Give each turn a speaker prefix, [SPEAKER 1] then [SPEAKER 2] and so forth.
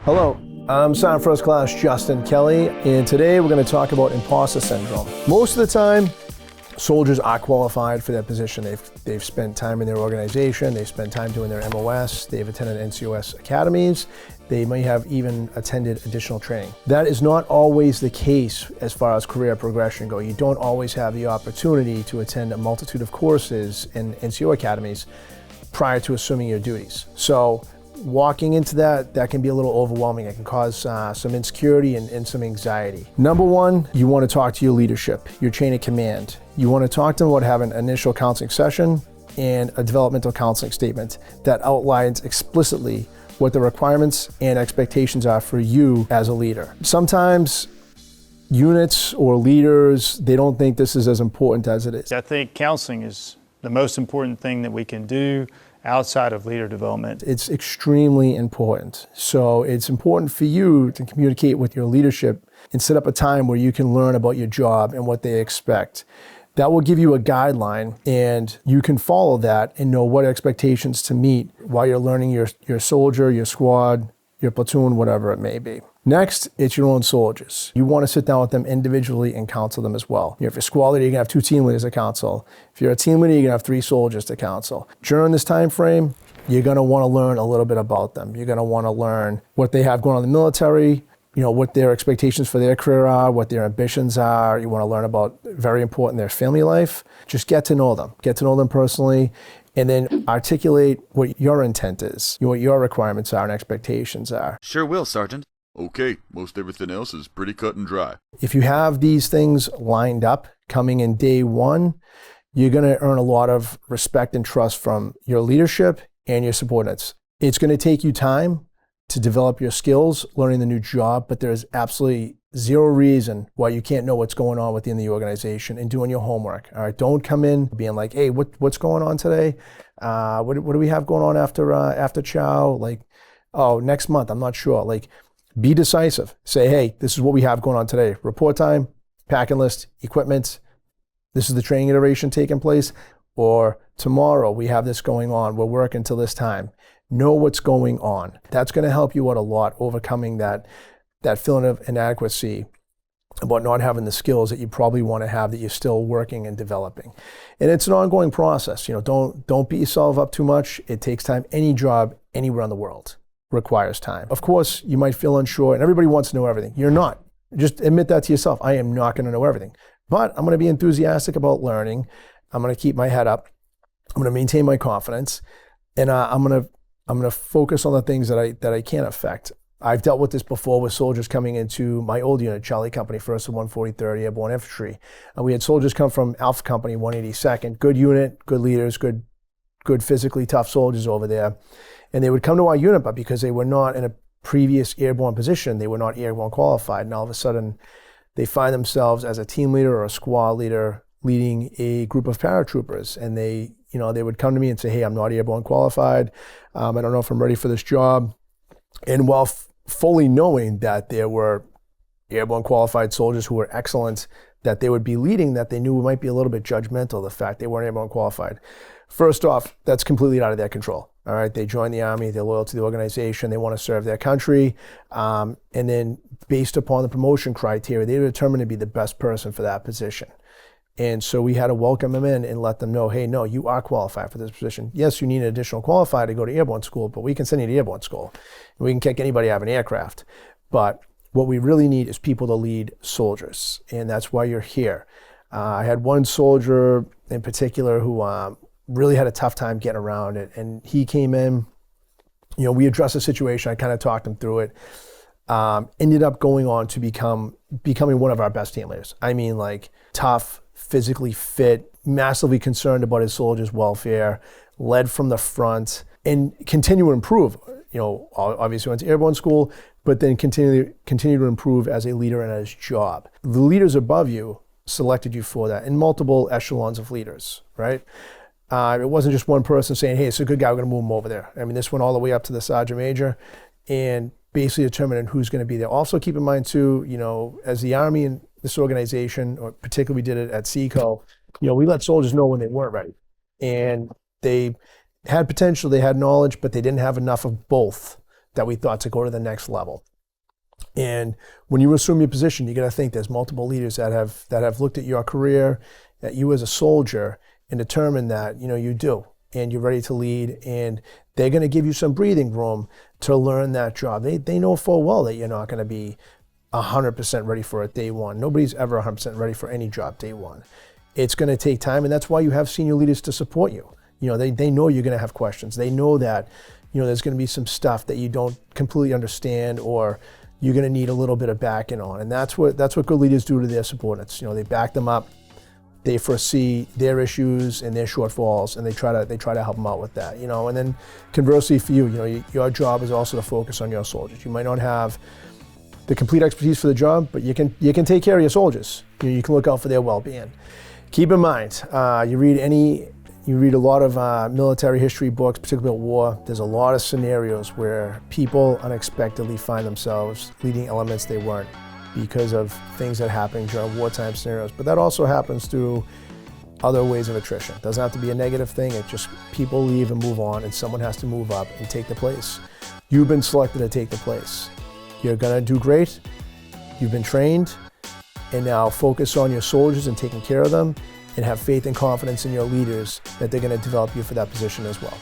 [SPEAKER 1] Hello, I'm Sergeant First Class Justin Kelley, and today we're going to talk about imposter syndrome. Most of the time, soldiers are qualified for their position. They've spent time in their organization, they've spent time doing their MOS, they've attended NCOS academies, they may have even attended additional training. That is not always the case as far as career progression go. You don't always have the opportunity to attend a multitude of courses in NCO academies prior to assuming your duties. So walking into that can be a little overwhelming. It can cause some insecurity and some anxiety. Number one, you want to talk to your leadership, your chain of command. You want to talk to them about having an initial counseling session and a developmental counseling statement that outlines explicitly what the requirements and expectations are for you as a leader. Sometimes units or leaders, they don't think this is as important as it is.
[SPEAKER 2] I think counseling is the most important thing that we can do outside of leader development.
[SPEAKER 1] It's extremely important. So it's important for you to communicate with your leadership and set up a time where you can learn about your job and what they expect. That will give you a guideline, and you can follow that and know what expectations to meet while you're learning your soldier, your squad, your platoon, whatever it may be. Next, it's your own soldiers. You want to sit down with them individually and counsel them as well. If you're a squad leader, you're going to have 2 team leaders to counsel. If you're a team leader, you're going to have 3 soldiers to counsel. During this time frame, you're going to want to learn a little bit about them. You're going to want to learn what they have going on in the military, what their expectations for their career are, what their ambitions are. You want to learn about, very important, their family life. Just get to know them. Get to know them personally, and then articulate what your intent is, what your requirements are and expectations are.
[SPEAKER 3] Sure will, Sergeant. Okay, most everything else is pretty cut and dry.
[SPEAKER 1] If you have these things lined up coming in day one, you're going to earn a lot of respect and trust from your leadership and your subordinates. It's going to take you time to develop your skills, learning the new job, but there's absolutely zero reason why you can't know what's going on within the organization and doing your homework. All right, don't come in being like, hey, what's going on today? What do we have going on after chow? Like, oh, next month, I'm not sure. Like, be decisive. Say, hey, this is what we have going on today. Report time, packing list, equipment. This is the training iteration taking place. Or tomorrow we have this going on. We're working till this time. Know what's going on. That's going to help you out a lot, overcoming that feeling of inadequacy about not having the skills that you probably want to have that you're still working and developing. And it's an ongoing process. Don't beat yourself up too much. It takes time. Any job anywhere in the world requires time. Of course, you might feel unsure, and everybody wants to know everything. You're not. Just admit that to yourself. I am not going to know everything, but I'm going to be enthusiastic about learning. I'm going to keep my head up. I'm going to maintain my confidence, and I'm going to focus on the things that I can affect. I've dealt with this before with soldiers coming into my old unit, Charlie Company, 1st of 143rd Airborne Infantry. And we had soldiers come from Alpha Company, 182nd. Good unit, good leaders, good physically tough soldiers over there. And they would come to our unit, but because they were not in a previous airborne position, they were not airborne qualified. And all of a sudden, they find themselves as a team leader or a squad leader leading a group of paratroopers. And they would come to me and say, hey, I'm not airborne qualified. I don't know if I'm ready for this job. And while fully knowing that there were airborne qualified soldiers who were excellent, that they would be leading, that they knew might be a little bit judgmental, the fact they weren't airborne qualified. First off, that's completely out of their control. All right, they joined the Army, they're loyal to the organization, they want to serve their country, and then based upon the promotion criteria, they were determined to be the best person for that position. And so we had to welcome them in and let them know, hey, no, you are qualified for this position. Yes, you need an additional qualifier to go to airborne school, but we can send you to airborne school. And we can kick anybody out of an aircraft. But what we really need is people to lead soldiers, and that's why you're here. I had one soldier in particular who really had a tough time getting around it, and he came in, we addressed the situation, I kind of talked him through it, ended up going on to becoming one of our best team leaders. I mean, like, tough, physically fit, massively concerned about his soldiers' welfare, led from the front, and continue to improve. Obviously went to airborne school, but then continue to improve as a leader and at his job. The leaders above you selected you for that, in multiple echelons of leaders, right? It wasn't just one person saying, hey, it's a good guy, we're going to move him over there. I mean, this went all the way up to the sergeant major, and basically determining who's going to be there. Also keep in mind too, as the Army and this organization, or particularly we did it at SECO, we let soldiers know when they weren't ready. And they had potential, they had knowledge, but they didn't have enough of both that we thought to go to the next level. And when you assume your position, you got to think there's multiple leaders that have looked at your career, at you as a soldier, and determined that you do, and you're ready to lead, and they're going to give you some breathing room to learn that job. They know full well that you're not going to be 100% ready for it day one. Nobody's ever 100% ready for any job day one. It's going to take time, and that's why you have senior leaders to support you. They know you're going to have questions. They know that there's going to be some stuff that you don't completely understand, or you're going to need a little bit of backing on. And that's what good leaders do to their subordinates. They back them up. They foresee their issues and their shortfalls, and they try to help them out with that. And then conversely for you, your job is also to focus on your soldiers. You might not have the complete expertise for the job, but you can take care of your soldiers. You can look out for their well-being. Keep in mind, you read a lot of military history books, particularly about war. There's a lot of scenarios where people unexpectedly find themselves leading elements they weren't because of things that happen during wartime scenarios. But that also happens through other ways of attrition. It doesn't have to be a negative thing. It's just people leave and move on, and someone has to move up and take the place. You've been selected to take the place. You're gonna do great. You've been trained, and now focus on your soldiers and taking care of them, and have faith and confidence in your leaders that they're going to develop you for that position as well.